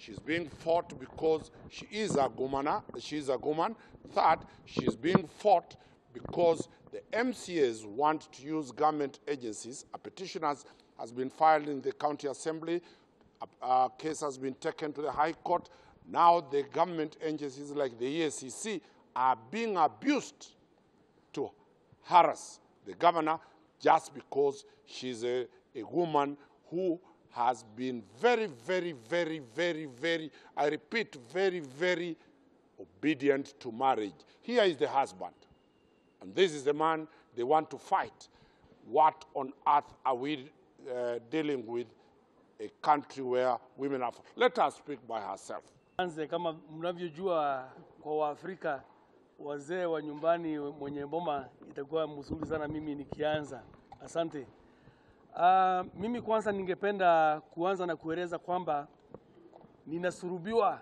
she's being fought because she is a governor. She is a woman. Third, she's being fought because the MCAs want to use government agencies. A petition has been filed in the county assembly. A case has been taken to the High Court. Now the government agencies like the EACC are being abused to harass the governor just because she's a woman who has been very, I repeat, very obedient to marriage. Here is the husband, and this is the man they want to fight. What on earth are we dealing with a country where women are? Let her speak by herself. Kama mnavyojua kwa Waafrika, wazee wa nyumbani mwenye boma, itakuwa mzuri sana mimi nikianza. Asante. Mimi kwanza ningependa kuanza na kueleza kwamba ninasurubiwa,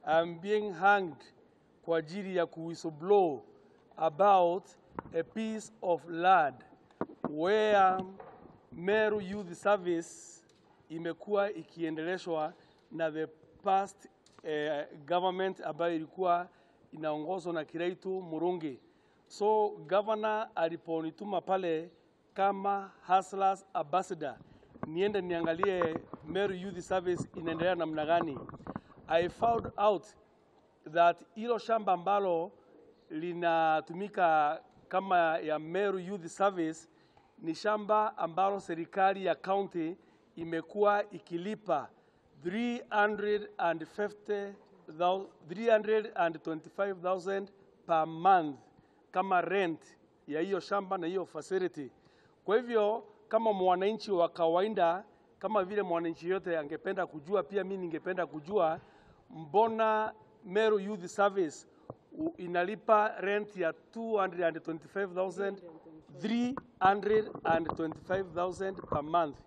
I'm being hanged kwa ajili ya whistleblow about a piece of land where Meru Youth Service imekuwa ikiendeleshwa na the past government ambayo ilikuwa inaongozwa na Kiraitu Murungi. So governor aliponituma pale kama hustlers ambassador niende niangalie Meru Youth Service inaendelea namna gani. I found out that hilo shamba ambalo linatumika kama ya Meru Youth Service ni shamba ambalo serikali ya county imekuwa ikilipa 325,000 per month kama rent ya hiyo shamba na hiyo facility. Kwa hivyo kama mwananchi wa kawaida, kama vile mwananchi yote angependa kujua, pia mimi ningependa kujua mbona Meru Youth Service inalipa rent ya 325,000 per month.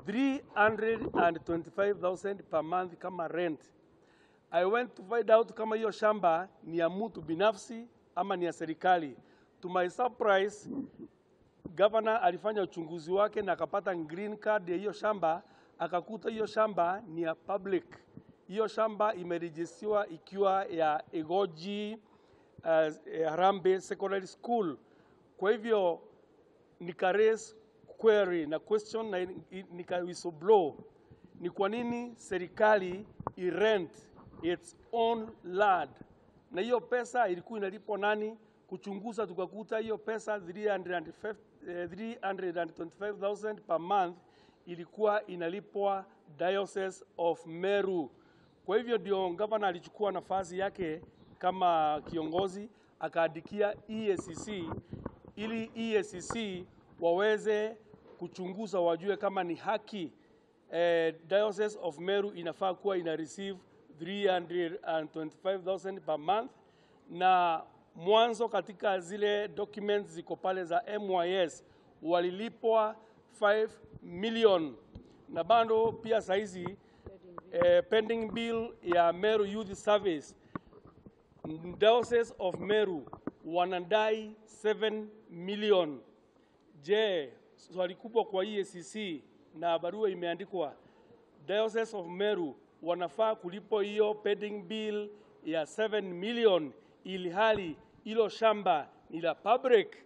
325,000 per month kama rent. I went to find out kama hiyo shamba ni ya mtu binafsi ama ni ya serikali. To my surprise, governor alifanya uchunguzi wake na akapata green card ya hiyo shamba, akakuta hiyo shamba ni ya public. Hiyo shamba imerejistiwa ikiwa ya Egoji Harambe Secondary School. Kwa hivyo nika raise query na question na nika whistleblow. Ni kwa nini serikali i-rent its own land? Na hiyo pesa ilikuwa inalipwa nani? Kuchunguza tukakuta hiyo pesa 325,000 per month ilikuwa inalipwa Diocese of Meru. Kwa hivyo ndio governor alichukua nafasi yake kama kiongozi akaandikia EACC ili EACC waweze kuchunguza wajue kama ni haki Diocese of Meru inafaa kuwa ina receive 325,000 per month, na mwanzo katika zile documents ziko pale za MYS walilipwa 5 million, na bado pia saizi pending bill ya Meru Youth Service Diocese of Meru wanadai 7 million. Je, swali kubwa kwa EACC na barua imeandikwa Diocese of Meru wanafaa kulipo hiyo pending bill ya 7 million ili hali ilo shamba ni la public?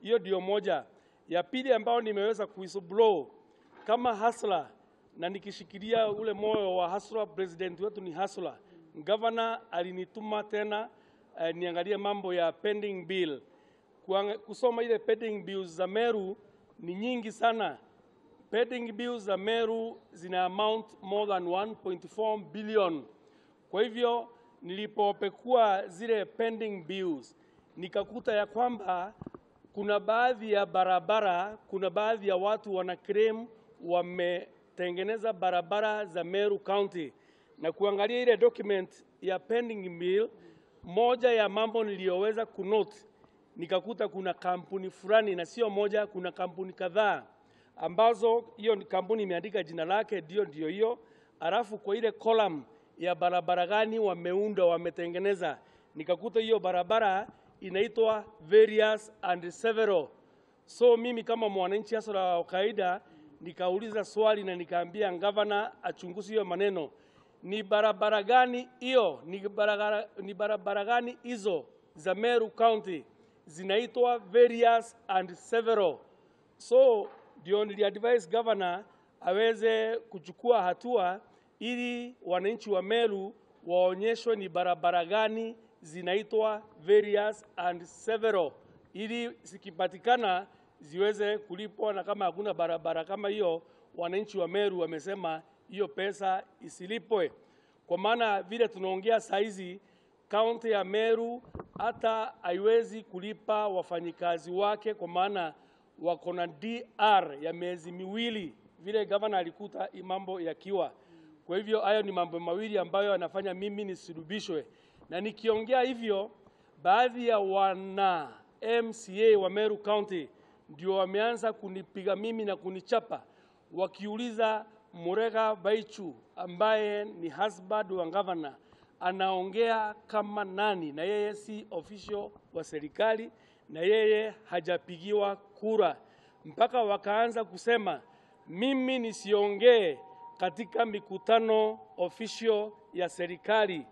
Hiyo ndio moja. Ya pili ambao nimeweza kuwhistleblow kama hustler na nikishikilia ule moyo wa hustler, president wetu ni hustler. Governor alinituma tena niangalie mambo ya pending bill. Kusoma ile pending bills za Meru ni nyingi sana. Pending bills za Meru zina amount more than 1.4 billion. Kwa hivyo nilipopekua zile pending bills nikakuta ya kwamba kuna baadhi ya barabara, kuna baadhi ya watu wana claim wametengeneza barabara za Meru County, na kuangalia ile document ya pending bill, moja ya mambo niliyoweza kunote nikakuta kuna kampuni fulani, na sio moja, kuna kampuni kadhaa ambazo hiyo kampuni imeandika jina lake ndio hiyo, alafu kwa ile column ya barabara gani wameunda wametengeneza nikakuta hiyo barabara inaitwa various and several. So mimi kama mwananchi hasa wa kawaida nikauliza swali na nikaambia governor achunguze hiyo maneno. ni barabara gani hiyo, ni barabara gani hizo za Meru County zinaitwa various and several. So ndio niliadvise governor aweze kuchukua hatua ili wananchi wa Meru waonyeshwe ni barabara gani zinaitwa various and several, ili zikipatikana ziweze kulipwa, na kama hakuna barabara kama hiyo, wananchi wa Meru wamesema hiyo pesa isilipwe. Kwa maana vile tunaongea saizi, kaunti ya Meru hata haiwezi kulipa wafanyikazi wake, kwa maana wako na DR ya miezi miwili, vile governor alikuta mambo yakiwa. Kwa hivyo hayo ni mambo mawili ambayo yanafanya mimi nisidubishwe. Na nikiongea hivyo, baadhi ya wana MCA wa Meru County ndio wameanza kunipiga mimi na kunichapa, wakiuliza Murega Baicu ambaye ni husband wa governor anaongea kama nani, na yeye si official wa serikali, na yeye hajapigiwa kura. Mpaka wakaanza kusema mimi nisiongee katika mikutano official ya serikali,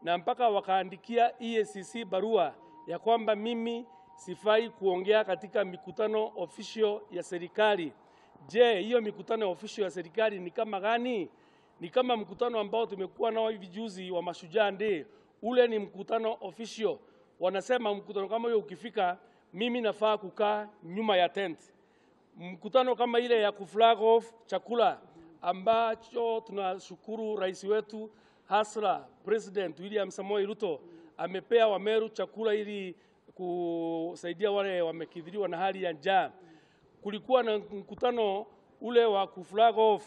na mpaka wakaandikia EACC barua ya kwamba mimi sifai kuongea katika mikutano official ya serikali. Je, hiyo mikutano official ya serikali ni kama gani? Ni kama mkutano ambao tumekuwa nao hivi juzi wa Mashujaa Day. Ule ni mkutano official. Wanasema mkutano kama hiyo ukifika, mimi nafaa kukaa nyuma ya tent. Mkutano kama ile ya kuflag off chakula ambacho tunashukuru rais wetu hasla President William Samoei Ruto amepea wa Meru chakula ili kusaidia wale wamekidhiriwa na hali ya njaa. Kulikuwa na mkutano ule wa kuflag off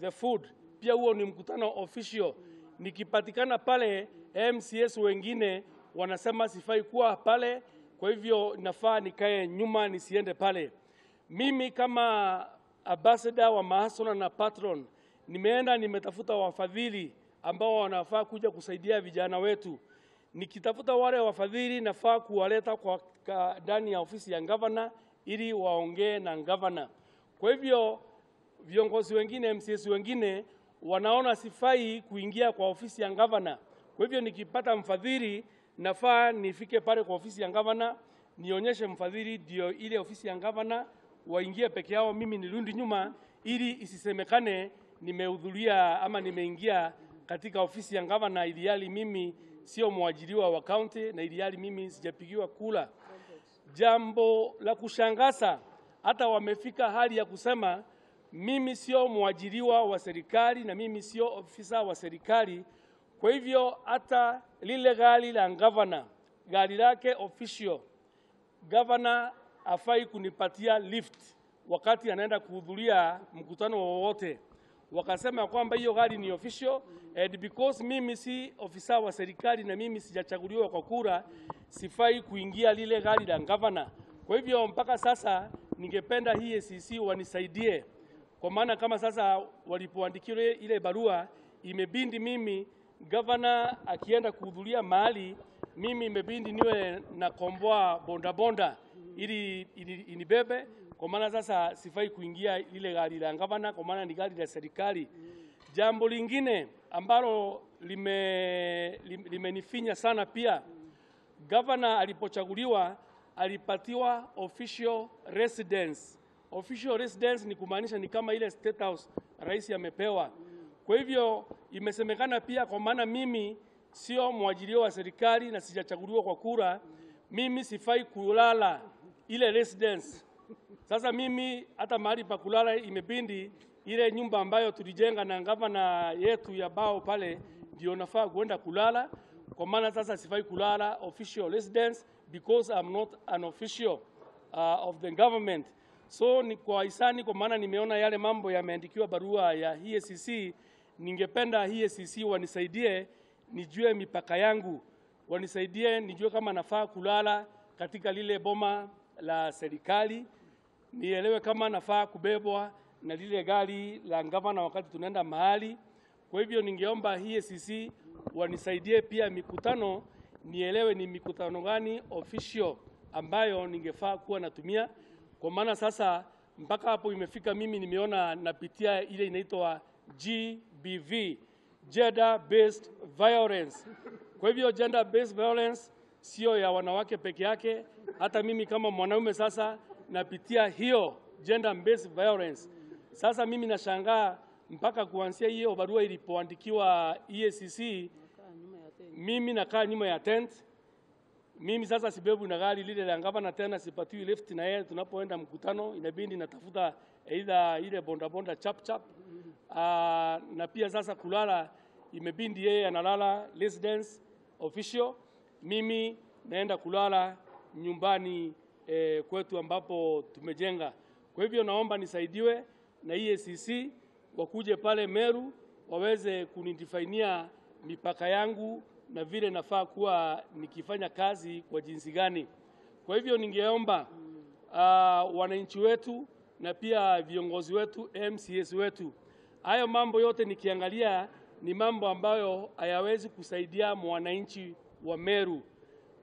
the food, pia huo ni mkutano official. Nikipatikana pale, MCS wengine wanasema sifai kuwa pale, kwa hivyo nafaa nikae nyuma nisiende pale. Mimi kama ambassador wa mahasona na patron, nimeenda nimetafuta wafadhili ambao wanafaa kuja kusaidia vijana wetu. Nikitafuta wale wafadhili, nafaa kuwaleta kwa ndani ya ofisi ya governor ili waongee na governor. Kwa hivyo viongozi wengine, MCS wengine wanaona sifai kuingia kwa ofisi ya governor. Kwa hivyo nikipata mfadhili, nafaa nifike pale kwa ofisi ya governor, nionyeshe mfadhili ndio ile ofisi ya governor, waingie peke yao, mimi nirudi nyuma ili isisemekane nimehudhuria ama nimeingia katika ofisi ya governor ilihali mimi sio mwajiriwa wa county na ilihali mimi sijapigiwa kula. Jambo la kushangaza, hata wamefika hali ya kusema mimi sio mwajiriwa wa serikali na mimi sio ofisa wa serikali. Kwa hivyo hata lile gari la governor, gari lake official, governor afai kunipatia lift wakati anaenda kuhudhuria mkutano wowote. Wakasema kwamba hiyo gari ni official, and because mimi si ofisa wa serikali na mimi sijachaguliwa kwa kura, sifai kuingia lile gari la governor. Kwa hivyo mpaka sasa ningependa hii EACC wanisaidie, kwa maana kama sasa walipoandikiwa ile barua, imebindi mimi governor akienda kuhudhuria mahali, mimi imebindi niwe na komboa bonda ili inibebe, kwa maana sasa sifai kuingia ile gari la governor, kwa maana ni gari la serikali. Jambo lingine ambalo limenifinya sana pia, governor alipochaguliwa alipatiwa official residence. Official residence ni kumaanisha ni kama ile state house rais amepewa. Kwa hivyo imesemekana pia, kwa maana mimi sio mwajiriwa wa serikali na sijachaguliwa kwa kura, mimi sifai kulala ile residence. Sasa mimi hata mahali pa kulala imebindi ile nyumba ambayo tulijenga na governor yetu ya bao pale ndio nafaa kuenda kulala, kwa maana sasa sifai kulala official residence because I'm not an official of the government. So ni kwa hisani, kwa maana nimeona yale mambo yameandikiwa barua ya EACC, ningependa EACC wanisaidie nijue mipaka yangu, wanisaidie nijue kama nafaa kulala katika lile boma la serikali, nielewe kama nafaa kubebwa na lile gari la governor wakati tunaenda mahali. Kwa hivyo ningeomba EACC wanisaidie pia mikutano, nielewe ni mikutano gani official ambayo ningefaa kuwa natumia, kwa maana sasa mpaka hapo imefika mimi nimeona napitia ile inaitwa GBV, gender based violence. Kwa hivyo gender based violence sio ya wanawake peke yake, hata mimi kama mwanaume sasa napitia hiyo gender based violence. Sasa mimi nashangaa mpaka kuanzia hiyo barua ilipoandikiwa EACC, mimi nakaa nyuma ya tent. Mimi sasa sibebu na gari lile la gavana tena, sipatiwi lift na yeye tunapoenda mkutano, inabidi natafuta either ile bonda chap. Na pia sasa kulala imebindi yeye analala residence official, mimi naenda kulala nyumbani kwetu ambapo tumejenga. Kwa hivyo naomba nisaidiwe na EACC wakuje pale Meru waweze kunidefainia mipaka yangu na vile nafaa kuwa nikifanya kazi kwa jinsi gani. Kwa hivyo ningeomba wananchi wetu na pia viongozi wetu, MCS wetu, hayo mambo yote nikiangalia ni mambo ambayo hayawezi kusaidia mwananchi wa Meru.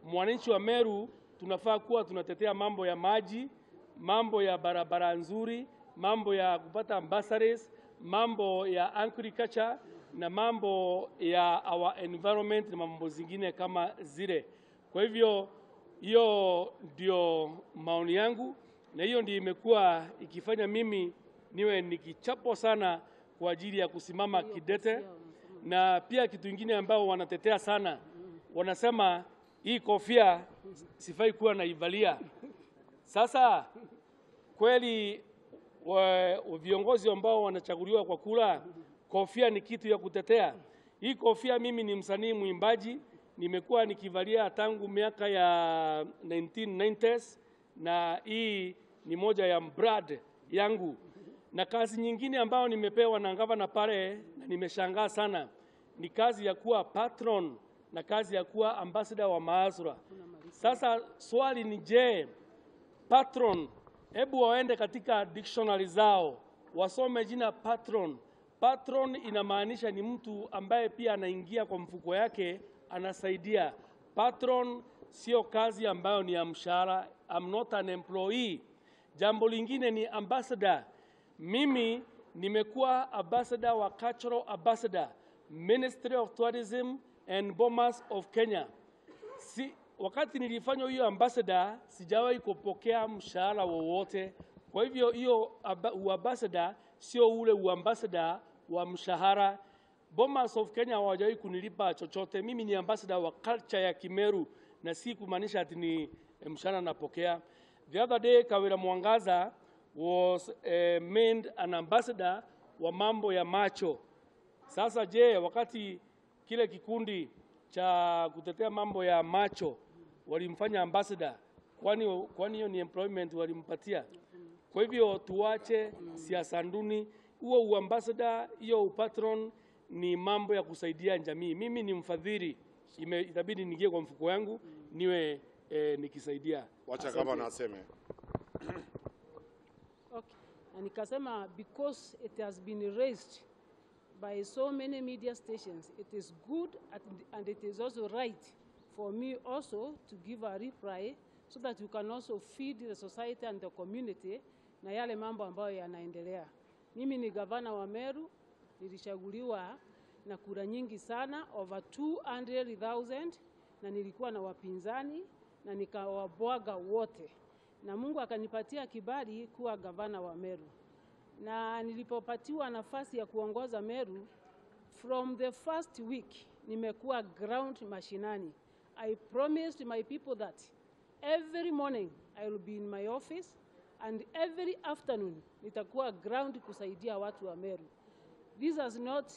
Mwananchi wa Meru tunafaa kuwa tunatetea mambo ya maji, mambo ya barabara nzuri, mambo ya kupata ambassadors, mambo ya agriculture na mambo ya our environment na mambo zingine kama zile. Kwa hivyo hiyo ndio maoni yangu, na hiyo ndio imekuwa ikifanya mimi niwe nikichapo sana kwa ajili ya kusimama kidete. Na pia kitu kingine ambao wanatetea sana, wanasema hii kofia sifai kuwa naivalia. Sasa kweli viongozi ambao wanachaguliwa kwa kura, kofia ni kitu ya kutetea. Hii kofia mimi ni msanii mwimbaji, nimekuwa nikivalia tangu miaka ya 1990s, na hii ni moja ya brand yangu. Na kazi nyingine ambao nimepewa na gavana pale na nimeshangaa sana ni kazi ya kuwa patron na kazi ya kuwa ambassador wa maasura. Sasa swali ni je, patron, hebu waende katika dictionary zao wasome jina patron. Patron inamaanisha ni mtu ambaye pia anaingia kwa mfuko yake anasaidia. Patron sio kazi ambayo ni ya mshahara. I'm not an employee. Jambo lingine ni ambassador. Mimi nimekuwa ambassador wa cultural ambassador, Ministry of Tourism and Bomas of Kenya. Wakati nilifanya hiyo ambassador sijawahi kupokea mshahara wowote. Kwa hivyo hiyo ambassador sio ule ambassador wa mshahara. Bomas of Kenya hawajawahi kunilipa chochote. Mimi ni ambassador wa culture ya Kimeru na si kumaanisha ati ni mshahara napokea. The other day Kawira Mwangaza was made an ambassador wa mambo ya macho. Sasa je, wakati kile kikundi cha kutetea mambo ya macho walimfanya ambassador, kwani hiyo ni employment walimpatia? Kwa hivyo tuache siasa nduni. Huo ambassador, hiyo patron ni mambo ya kusaidia jamii. Mimi ni mfadhili, itabidi niingie kwa mfuko yangu niwe nikisaidia. Wacha kama naseme. Okay. Na nikasema because it has been raised by so many media stations, it is good and it is also right for me also to give a reply so that you can also feed the society and the community na yale mambo ambayo yanaendelea. Mimi ni gavana wa Meru, nilichaguliwa na kura nyingi sana, over 200,000, na nilikuwa na wapinzani na nikawabwaga wote. Na Mungu akanipatia kibali kuwa gavana wa Meru. Na nilipopatiwa nafasi ya kuongoza Meru, from the first week nimekuwa ground mashinani. I promised my people that every morning I will be in my office and every afternoon nitakuwa ground kusaidia watu wa Meru. This has not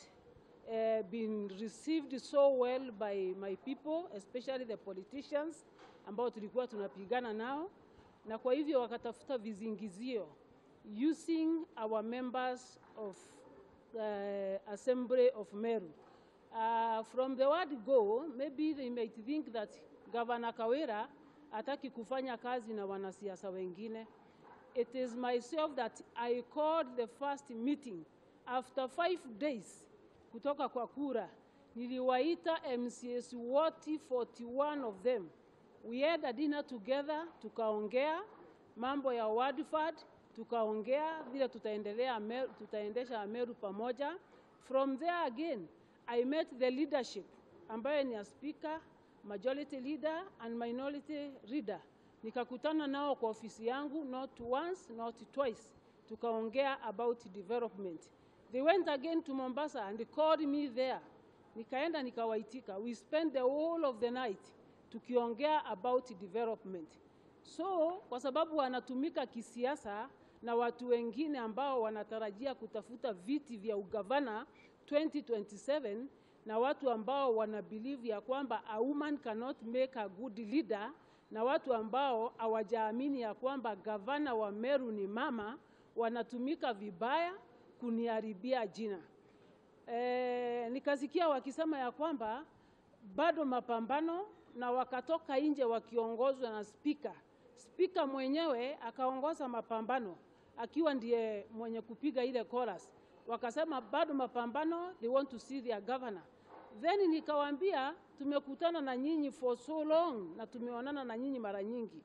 been received so well by my people, especially the politicians ambao tulikuwa tunapigana nao, na kwa hivyo wakatafuta vizingizio using our members of Assembly of Meru. From the word go, maybe they might think that Governor Kawira hataki kufanya kazi na wanasiasa wengine. It is myself that I called the first meeting after 5 days kutoka kwa kura. Niliwaita MCS wote 41 of them. We had a dinner together, tukaongea mambo ya Wadford, tukaongea vile tutaendesha Meru pamoja. From there again, I met the leadership ambaye ni speaker, majority leader and minority leader. Nikakutana nao kwa ofisi yangu, not once, not twice. Tukaongea about development. They went again to Mombasa and they called me there. Nikaenda nikawaitika. We spent the whole of the night tukiongea about development. So, kwa sababu wanatumika kisiasa na watu wengine ambao wanatarajia kutafuta viti vya ugavana 2027, na watu ambao wanabelieve ya kwamba a woman cannot make a good leader, na watu ambao hawajaamini ya kwamba gavana wa Meru ni mama, wanatumika vibaya kuniharibia jina. Nikasikia wakisema ya kwamba bado mapambano, na wakatoka nje wakiongozwa na speaker. Speaker mwenyewe akaongoza mapambano akiwa ndiye mwenye kupiga ile chorus. Wakasema bado mapambano, they want to see their governor. Then nikawaambia tumekutana na nyinyi for so long na tumeonana na nyinyi mara nyingi.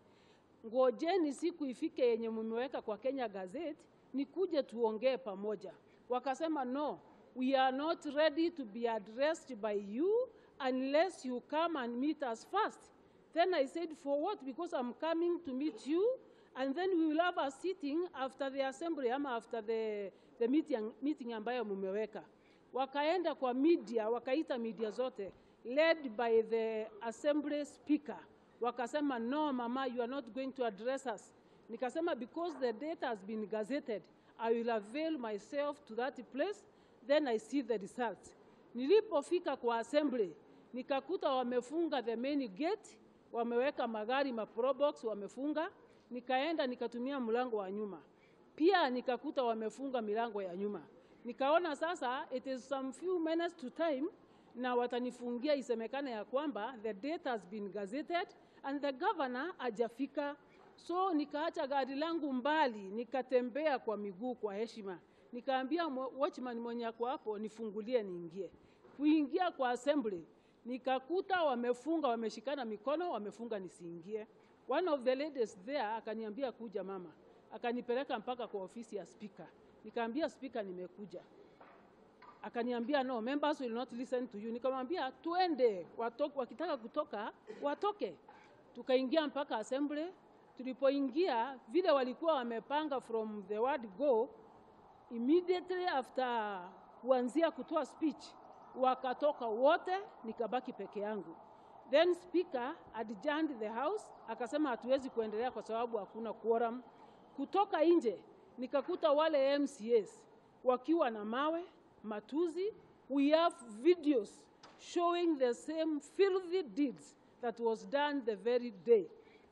Ngojeni siku ifike yenye mmeweka kwa Kenya Gazette nikuje tuongee pamoja. Wakasema no, we are not ready to be addressed by you unless you come and meet us first. Then I said, for what? Because I'm coming to meet you, and then we will have a sitting after the assembly, ama after the meeting ambayo mumeweka. Wakaenda kwa media, wakaita media zote, led by the assembly speaker. Wakasema, no mama, you are not going to address us. Nikasema, because the date has been gazetted, I will avail myself to that place, then I see the results. Nilipofika kwa assembly, nikakuta wamefunga the main gate, wameweka magari maprobox wamefunga. Nikaenda nikatumia mlango wa nyuma. Pia nikakuta wamefunga milango ya nyuma. Nikaona sasa it is some few minutes to time na watanifungia isemekane ya kwamba the date has been gazetted and the governor hajafika. So nikaacha gari langu mbali, nikatembea kwa miguu kwa heshima. Nikaambia watchman mwenye ako hapo nifungulie niingie. Kuingia kwa assembly, nikakuta wamefunga, wameshikana mikono, wamefunga nisiingie. One of the ladies there akaniambia kuja mama. Akanipeleka mpaka kwa ofisi ya speaker. Nikaambia speaker nimekuja. Akaniambia no, members will not listen to you. Nikamwambia tuende, wakitaka kutoka, watoke. Tukaingia mpaka assembly. Tulipoingia, vile walikuwa wamepanga from the word go, immediately after kuanzia kutoa speech, wakatoka wote, nikabaki peke yangu. Then speaker adjourned the house, akasema hatuwezi kuendelea kwa sababu hakuna quorum. Kutoka nje, nikakuta wale MCAs wakiwa na mawe, matuzi. We have videos showing the same filthy deeds that was done the very day.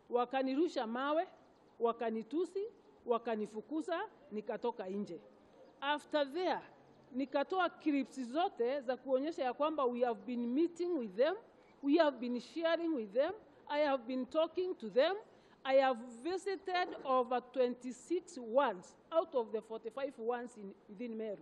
Wakanirusha mawe, wakanitusi, wakanifukuza, nikatoka nje. After there, nikatoa clips zote za kuonyesha ya kwamba we have been meeting with them, we have been sharing with them, I have been talking to them. I have visited over 26 ones out of the 45 ones within Meru.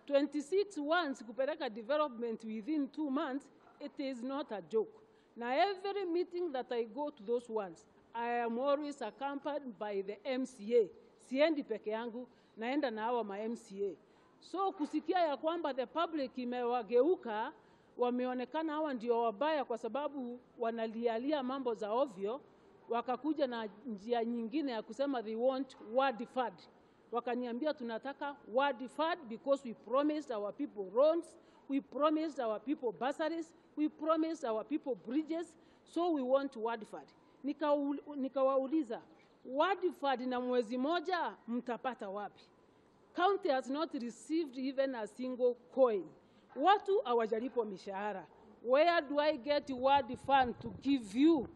26 ones kupeleka development within 2 months, it is not a joke. Now every meeting that I go to those ones, I am always accompanied by the MCA. Siendi peke yangu, naenda na hawa ma MCA. So kusikia ya kwamba the public imewageuka, wameonekana hawa ndio wabaya kwa sababu wanalialia mambo za ovyo, wakakuja na njia nyingine ya kusema they want word fund. Wakaniambia tunataka word fund because we promised our people roads, we promised our people bursaries, we promised our people bridges, so we want word fund. Nikawauliza, word fund na mwezi moja mtapata wapi? County has not received even a single coin. Watu hawajalipo mishahara. Where do I get word fund to give you?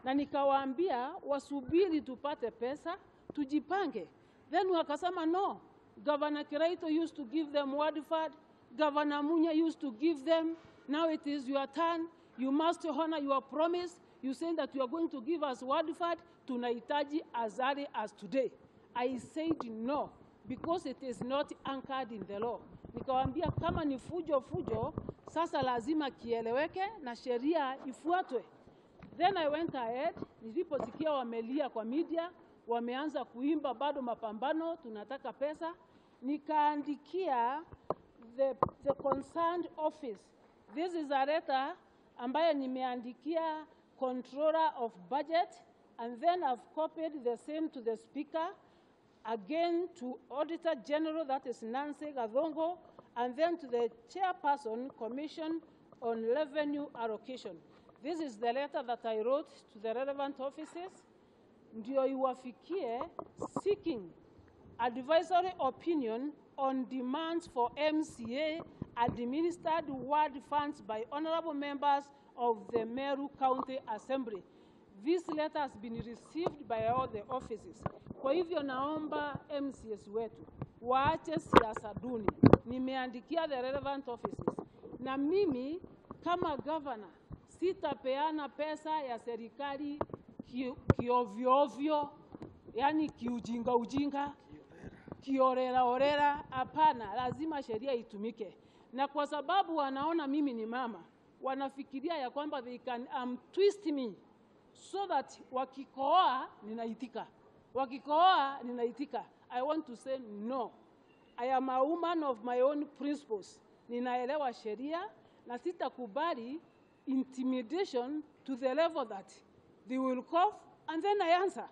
Na nikawaambia wasubiri tupate pesa, tujipange. Then wakasema no. Governor Kiraito used to give them word fund. Governor Munya used to give them. Now it is your turn. You must honor your promise. You say that you are going to give us word fund. Tunahitaji as early as today. I said no, because it is not anchored in the law. Nikawaambia kama ni fujo, sasa lazima kieleweke na sheria ifuatwe. Then I went ahead, niliposikia wamelia kwa media, wameanza kuimba bado mapambano, tunataka pesa. Nikaandikia the concerned office This is a letter ambayo nimeandikia Controller of Budget, and then I've copied the same to the Speaker, again to Auditor General, that is Nancy Gathongo, and then to the Chairperson, Commission on Revenue Allocation. This is the letter that I wrote to the relevant offices, ndio iwafikie, seeking advisory opinion on demands for MCA administered ward funds by honorable members of the Meru County Assembly. This letter has been received by all the offices. Kwa hivyo naomba MCS wetu waache siasa duni. Nimeandikia the relevant offices. Na mimi kama governor sitapeana pesa ya serikali kiovyo, yani kiujinga, kiorera, hapana, lazima sheria itumike. Na kwa sababu wanaona mimi ni mama, wanafikiria ya kwamba they can twist me so that wakikoa ninaitika. I want to say no. I am a woman of my own principles. Ninaelewa sheria na sitakubali intimidation to the level that they will cough and then I answer.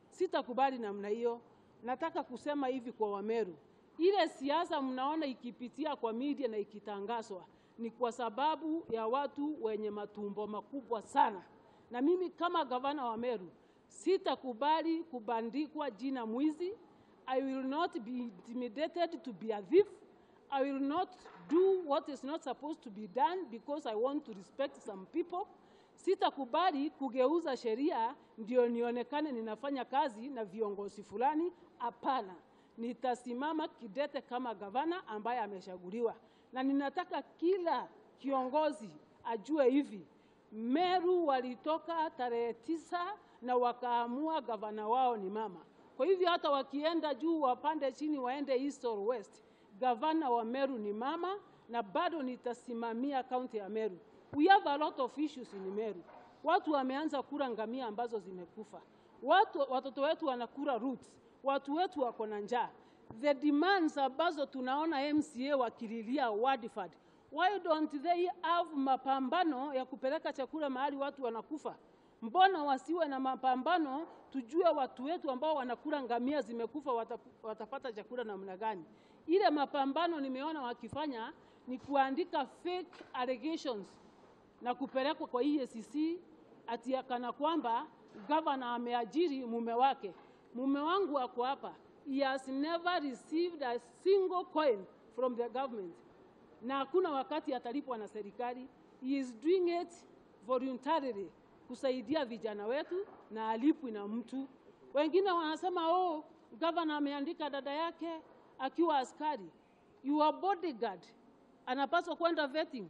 Sitakubali namna hiyo. Nataka kusema hivi kwa Wameru. Ile siasa mnaona ikipitia kwa media na ikitangazwa ni kwa sababu ya watu wenye matumbo makubwa sana. Na mimi kama gavana wa Meru sitakubali kubandikwa jina mwizi. I will not be intimidated to be a thief. I will not do what is not supposed to be done because I want to respect some people. Sitakubali kugeuza sheria ndio nionekane ninafanya kazi na viongozi fulani, hapana. Nitasimama kidete kama gavana ambaye ameshaguliwa. Na ninataka kila kiongozi ajue hivi. Meru walitoka tarehe 9 na wakaamua gavana wao ni mama. Kwa hivyo hata wakienda juu wapande chini waende east or west, gavana wa Meru ni mama na bado nitasimamia kaunti ya Meru. We have a lot of issues in Meru. Watu wameanza kula ngamia ambazo zimekufa. Watoto wetu wanakula roots. Watu wetu wako na njaa. The demands ambazo tunaona MCA wakililia Wadiford. Why don't they have mapambano ya kupeleka chakula mahali watu wanakufa? Mbona wasiwe na mapambano tujue watu wetu ambao wanakula ngamia zimekufa watapata chakula namna gani? Ile mapambano nimeona wakifanya ni kuandika fake allegations na kupelekwa kwa EACC ati kana kwamba governor ameajiri mume wake. Mume wangu wako hapa. He has never received a single coin from the government. Na hakuna wakati atalipwa na serikali. He is doing it voluntarily kusaidia vijana wetu na alipwi na mtu. Wengine wanasema governor ameandika dada yake akiwa askari. Your bodyguard anapaswa kwenda vetting.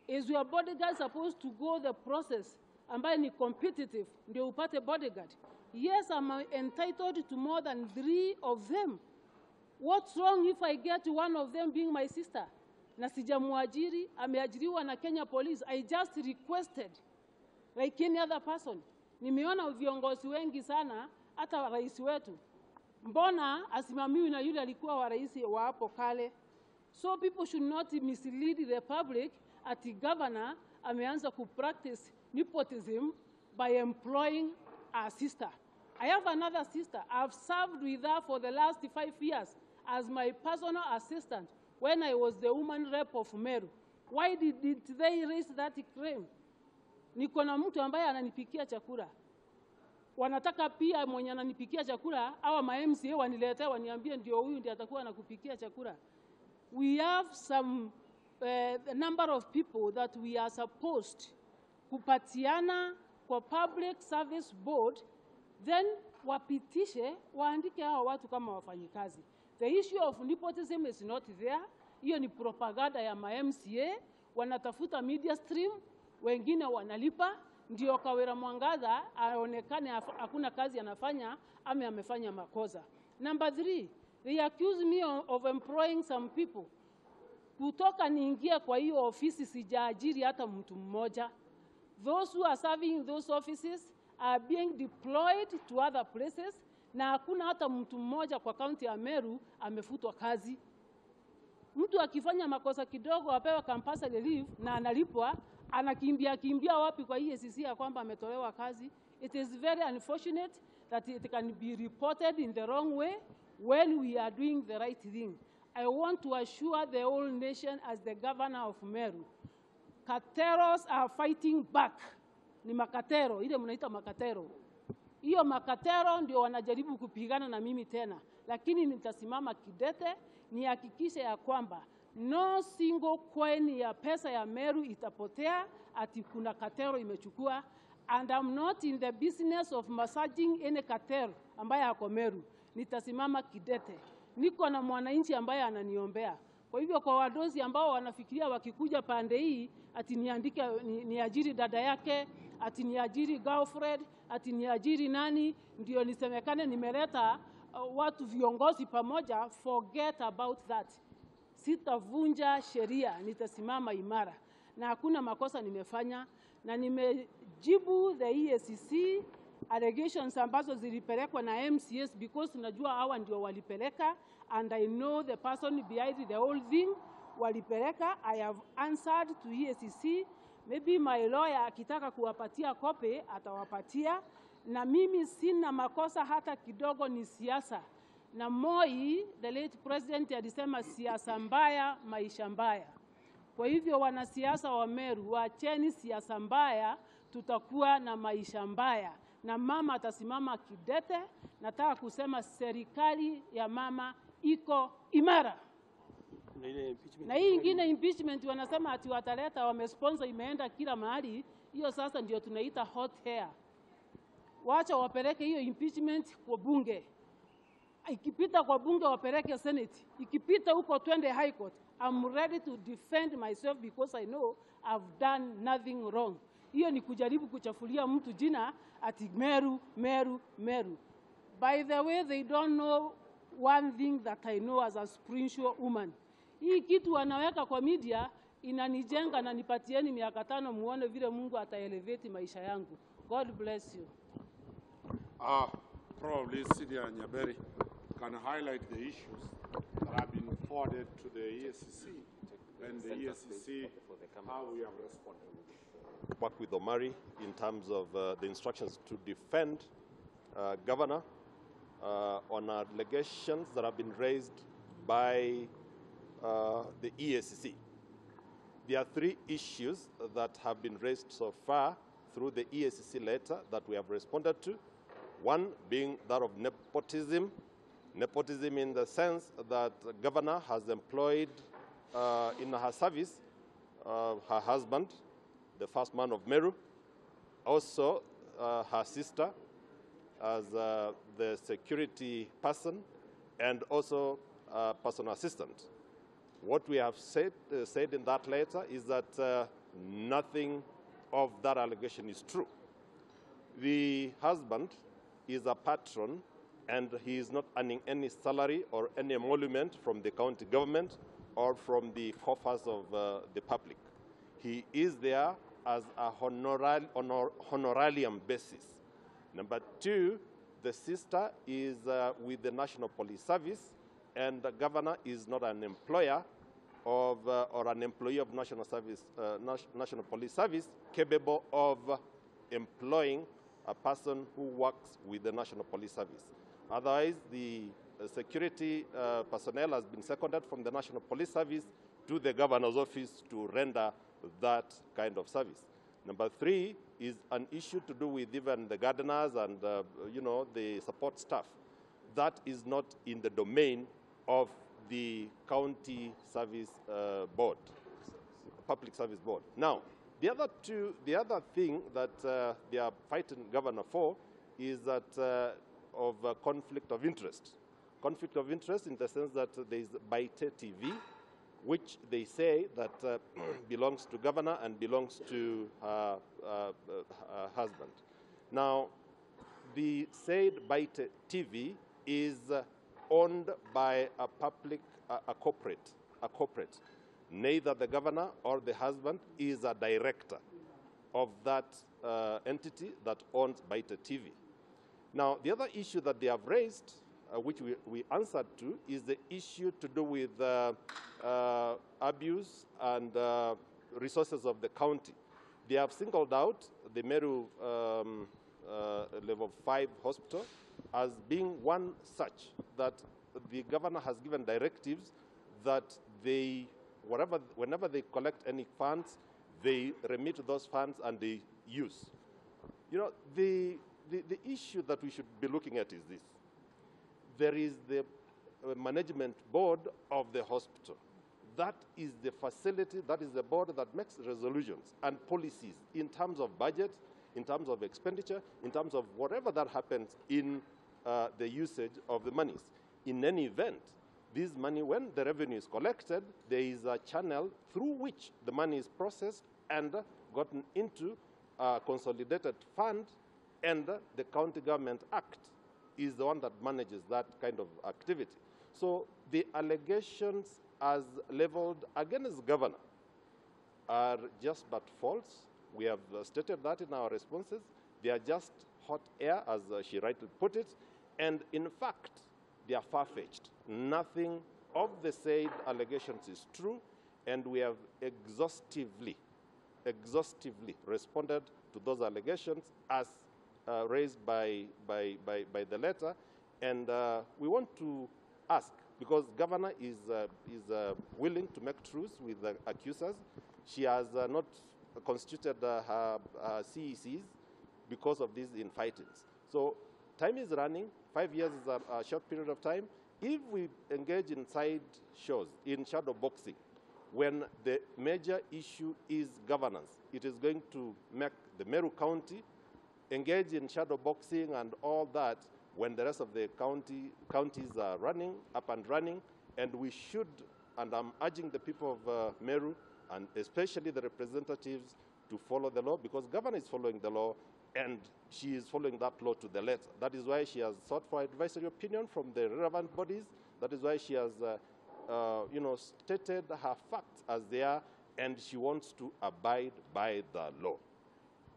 Is your bodyguard supposed to go the process ambaye ni competitive ndio upate bodyguard? Yes, I'm entitled to more than 3 of them. What's wrong if I get one of them being my sister? Na sijamuajiri, ameajiriwa na Kenya Police. I just requested like any other person. Nimeona viongozi wengi sana hata rais wetu. Mbona asimamiwi na yule alikuwa wa rais wa hapo kale? So people should not mislead the public at the governor ameanza kupractice nepotism by employing a sister. I have another sister. I've served with her for the last 5 years as my personal assistant when I was the woman rep of Meru. Why did they raise that claim? Niko na mtu ambaye ananipikia chakula. Wanataka pia mwenye ananipikia chakula au MCA waniletee waniambie ndio huyu ndiye atakuwa anakupikia chakula. We have some number of people that we are supposed kupatiana kwa public service board, then wapitishe waandike hao watu kama wafanyikazi. The issue of nepotism is not there. Hiyo ni propaganda ya MCA, wanatafuta media stream, wengine wanalipa ndio Kawira Mwangaza aonekane hakuna kazi anafanya ama amefanya makosa. Number 3, they accuse me of employing some people. Kutoka niingia kwa hiyo ofisi sijaajiri hata mtu mmoja. Those who are serving in those offices are being deployed to other places na hakuna hata mtu mmoja kwa kaunti ya Meru amefutwa kazi. Mtu akifanya makosa kidogo apewa compulsory leave na analipwa, anakimbia wapi kwa EACC ya kwamba ametolewa kazi? It is very unfortunate that it can be reported in the wrong way when we are doing the right thing. I want to assure the whole nation as the governor of Meru, Kateros are fighting back. Ni makatero, ile mnaita makatero. Hiyo makatero ndio wanajaribu kupigana na mimi tena. Lakini nitasimama kidete, nihakikishe ya kwamba no single coin ya pesa ya Meru itapotea ati kuna katero imechukua. And I'm not in the business of massaging any katero ambaye ako Meru. Nitasimama kidete. Niko na mwananchi ambaye ananiombea. Kwa hivyo kwa wadozi ambao wanafikiria wakikuja pande hii ati niandike niajiri dada yake, ati niajiri girlfriend, ati niajiri nani ndio nisemekane nimeleta watu viongozi pamoja, forget about that. Sitavunja sheria, nitasimama imara. Na hakuna makosa nimefanya na nimejibu the EACC allegations ambazo zilipelekwa na MCS because najua hawa ndio walipeleka and I know the person behind the whole thing walipeleka. I have answered to EACC. Maybe my lawyer akitaka kuwapatia kope atawapatia, na mimi sina makosa hata kidogo, ni siasa. Na Moi, the late president, alisema siasa mbaya, maisha mbaya. Kwa hivyo wanasiasa wa Meru, waacheni siasa mbaya, tutakuwa na maisha mbaya. Na mama atasimama kidete. Nataka kusema serikali ya mama iko imara. Na hii ingine impeachment wanasema ati wataleta, wamesponsor, imeenda kila mahali. Hiyo sasa ndio tunaita hot hair. Wacha wapeleke hiyo impeachment kwa bunge. Ikipita kwa bunge wapeleke Senate. Ikipita huko twende High Court. I'm ready to defend myself because I know I've done nothing wrong. Hiyo ni kujaribu kuchafulia mtu jina ati Meru, Meru, Meru. By the way, they don't know one thing that I know as a spiritual woman. Hii kitu wanaweka kwa media inanijenga na nipatieni miaka 5 muone vile Mungu ataelevate maisha yangu. God bless you. Probably Senior Nyaberi can highlight the issues that have been forwarded to the EACC and the EACC, how we have responded. Work with Omari in terms of the instructions to defend Governor on allegations that have been raised by the EACC. There are 3 issues that have been raised so far through the EACC letter that we have responded to. One being that of nepotism. Nepotism in the sense that the governor has employed in her service her husband, the first man of Meru, also her sister as the security person, and also personal assistant. What we have said in that letter is that nothing of that allegation is true. The husband is a patron and he is not earning any salary or any emolument from the county government or from the coffers of the public. He is there as a honorarium basis. Number 2, the sister is with the National Police Service, and the governor is not an employer of or an employee of National Police Service capable of employing a person who works with the National Police Service. Otherwise, the security personnel has been seconded from the National Police Service to the governor's office to render that kind of service. Number 3 is an issue to do with even the gardeners and the support staff. That is not in the domain of the county service board, public service board. Now, the other thing that they are fighting governor for is that of conflict of interest. Conflict of interest in the sense that there is Baicu TV, which they say that belongs to governor and belongs to her husband. Now, the said Baicu TV is owned by a corporate. Neither the governor or the husband is a director of that entity that owns Baicu TV. Now, the other issue that they have raised which we answered to, is the issue to do with abuse and resources of the county. They have singled out the Meru level 5 hospital as being one such that the governor has given directives that they, whenever they collect any funds, they remit those funds and they use. You know, the issue that we should be looking at is this. There is the management board of the hospital. That is the facility, that is the board that makes resolutions and policies in terms of budget, in terms of expenditure, in terms of whatever that happens in the usage of the monies. In any event, this money, when the revenue is collected, there is a channel through which the money is processed and gotten into a consolidated fund, and the County Government Act is the one that manages that kind of activity. So the allegations as leveled against the governor are just but false. We have stated that in our responses. They are just hot air, as she rightly put it, and in fact, they are far-fetched. Nothing of the said allegations is true, and we have exhaustively responded to those allegations as raised by the letter. And we want to ask, because governor is willing to make truce with the accusers. She has not constituted her CECs because of these infightings. So time is running. 5 years is a short period of time. If we engage in side shows, in shadow boxing, when the major issue is governance, it is going to make the Meru County engage in shadow boxing and all that when the rest of the counties are up and running. And we should, and I'm urging the people of Meru, and especially the representatives, to follow the law, because governor is following the law, and she is following that law to the letter. That is why she has sought for advisory opinion from the relevant bodies. That is why she has stated her facts as they are, and she wants to abide by the law.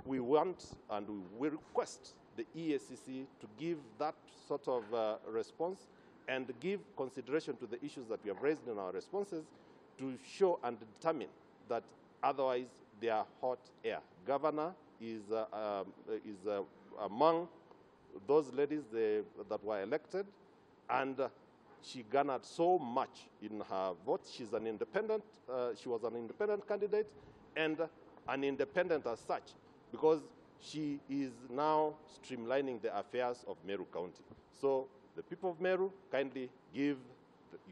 We want and we request the EACC to give that sort of response and give consideration to the issues that we have raised in our responses, to show and determine that otherwise they are hot air. Governor is among those ladies that were elected, and she garnered so much in her vote. She's an independent. She was an independent candidate, and an independent as such, because she is now streamlining the affairs of Meru County. So the people of Meru, kindly give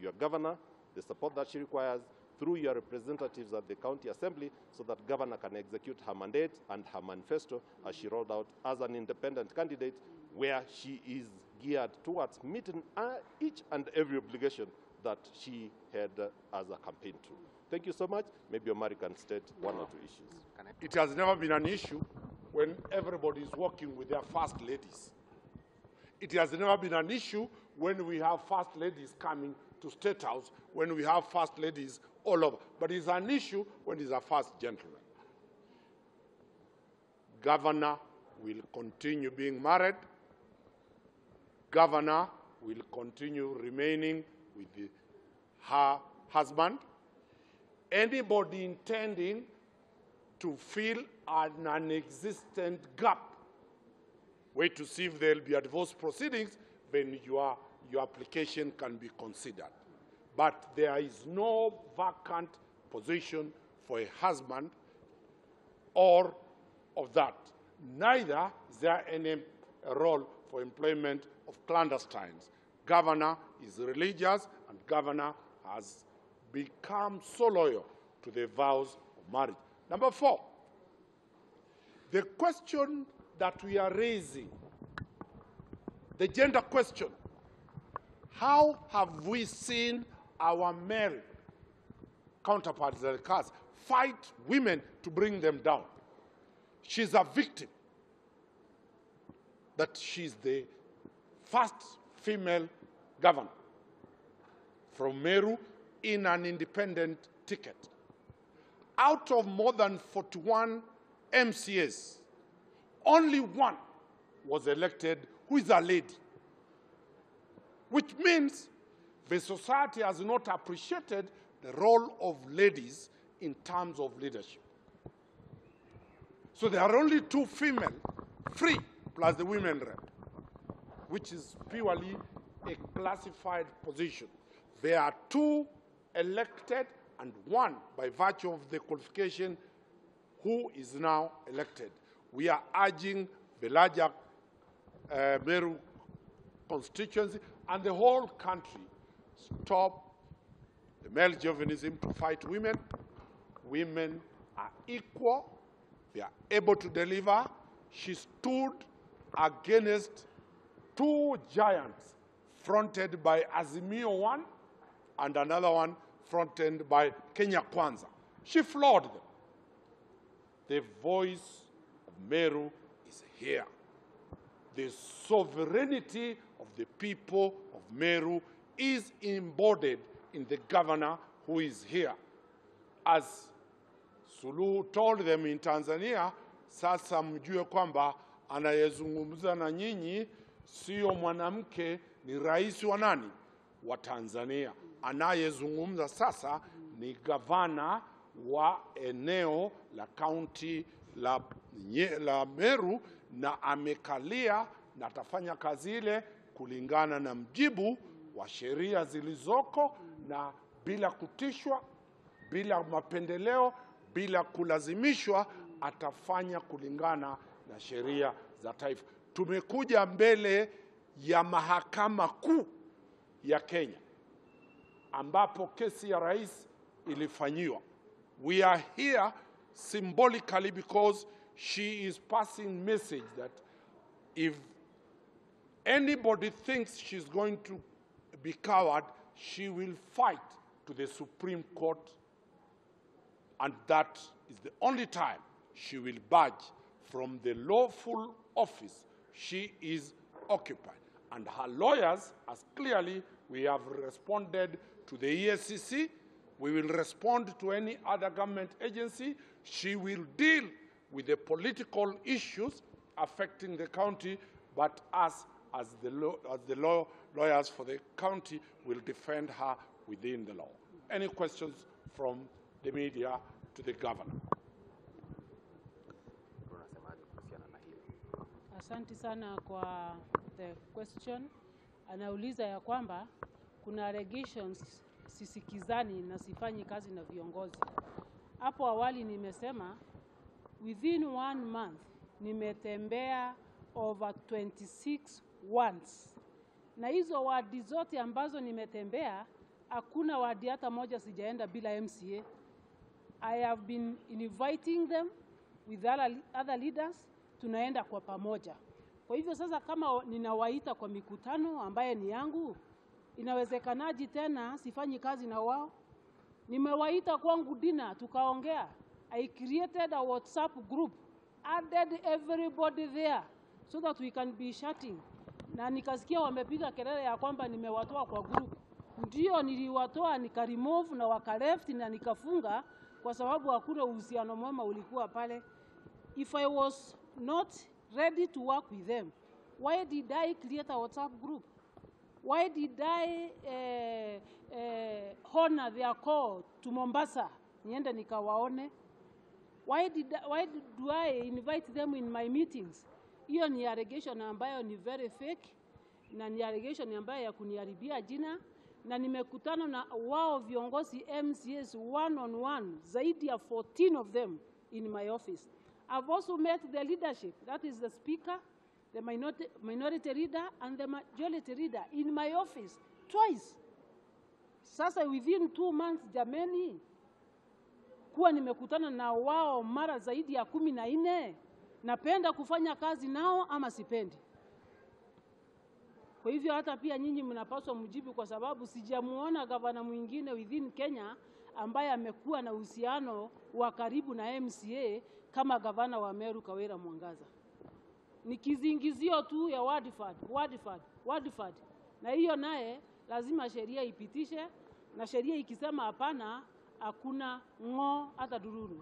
your governor the support that she requires through your representatives at the county assembly, so that governor can execute her mandate and her manifesto as she rolled out as an independent candidate, where she is geared towards meeting each and every obligation that she had as a campaign tool. Thank you so much. Maybe Omari can state one or two issues. It has never been an issue when everybody is working with their first ladies. It has never been an issue when we have first ladies coming to State House, when we have first ladies all over. But it's an issue when it's a first gentleman. Governor will continue being married. Governor will continue remaining with her husband. Anybody intending to fill an non-existent gap, wait to see if there will be a divorce proceedings, then your application can be considered. But there is no vacant position for a husband or of that. Neither is there any role for employment of clandestines. Governor is religious, and governor has become so loyal to the vows of marriage. Number 4, the question that we are raising, the gender question. How have we seen our male counterparts like us fight women to bring them down? She's a victim. That she's the first female governor from Meru in an independent ticket. Out of more than 41 MCAs, only one was elected who is a lady. which means the society has not appreciated the role of ladies in terms of leadership. So there are only 2 female, 3 plus the women rep, which is purely a classified position. There are 2 elected and 1 by virtue of the qualification who is now elected. We are urging the larger Meru constituency and the whole country, stop the male chauvinism to fight women. Women are equal. They are able to deliver. She stood against 2 giants fronted by Azimio 1 and another one fronted by Kenya Kwanza. She floored them. The voice of Meru is here. The sovereignty of the people of Meru is embodied in the governor who is here. As Suluhu told them in Tanzania, sasa mjue kwamba anayezungumza na nyinyi sio mwanamke, ni rais wa nani? Wa Tanzania. Anayezungumza sasa ni gavana wa eneo la kaunti la Meru, na amekalia na atafanya kazi ile kulingana na mjibu wa sheria zilizoko na bila kutishwa, bila mapendeleo, bila kulazimishwa, atafanya kulingana na sheria za taifa. Tumekuja mbele ya mahakama kuu ya Kenya ambapo kesi ya rais ilifanyiwa. We are here symbolically because she is passing message that if anybody thinks she's going to be coward, she will fight to the Supreme Court, and that is the only time she will budge from the lawful office she is occupied. And her lawyers, as clearly we have responded to the ESCC, we will respond to any other government agency. She will deal with the political issues affecting the county, but us, as the lawyers for the county, will defend her within the law. Any questions from the media to the governor? Asante sana kwa the question. Anauliza ya kwamba kuna allegations sisikizani na sifanyi kazi na viongozi. Hapo awali nimesema within 1 month nimetembea over 26 once. Na hizo wadi zote ambazo nimetembea, hakuna wadi hata moja sijaenda bila MCA. I have been inviting them with other leaders, tunaenda kwa pamoja. Kwa hivyo sasa kama ninawaita kwa mikutano ambaye ni yangu, inawezekanaje tena sifanyi kazi na wao? Nimewaita kwangu dinner, tukaongea. I created a WhatsApp group, added everybody there so that we can be chatting. Na nikasikia wamepiga kelele ya kwamba nimewatoa kwa group. Ndio niliwatoa, nika remove na waka left na nikafunga kwa sababu hakuna uhusiano mwema ulikuwa pale. If I was not ready to work with them, why did I create a WhatsApp group? Why did I honor their call to Mombasa? Niende nikawaone. Why do I invite them in my meetings? Hiyo ni allegation ambayo ni very fake, na ni allegation ambayo ya kuniharibia jina, na nimekutana na wao viongozi MCS one-on-one, zaidi ya 14 of them in my office. I've also met the leadership, that is the speaker, the minority leader, and the majority leader in my office twice. Sasa within 2 months, jameni, kuwa nimekutana na wao mara zaidi ya 14, napenda kufanya kazi nao ama sipendi? Kwa hivyo hata pia nyinyi mnapaswa mjibu, kwa sababu sijamuona gavana mwingine within Kenya ambaye amekuwa na uhusiano wa karibu na MCA kama gavana wa Meru Kawira Mwangaza. Ni kizingizio tu ya wordfad. Na hiyo naye lazima sheria ipitishe, na sheria ikisema hapana, hakuna ngo hata dururu.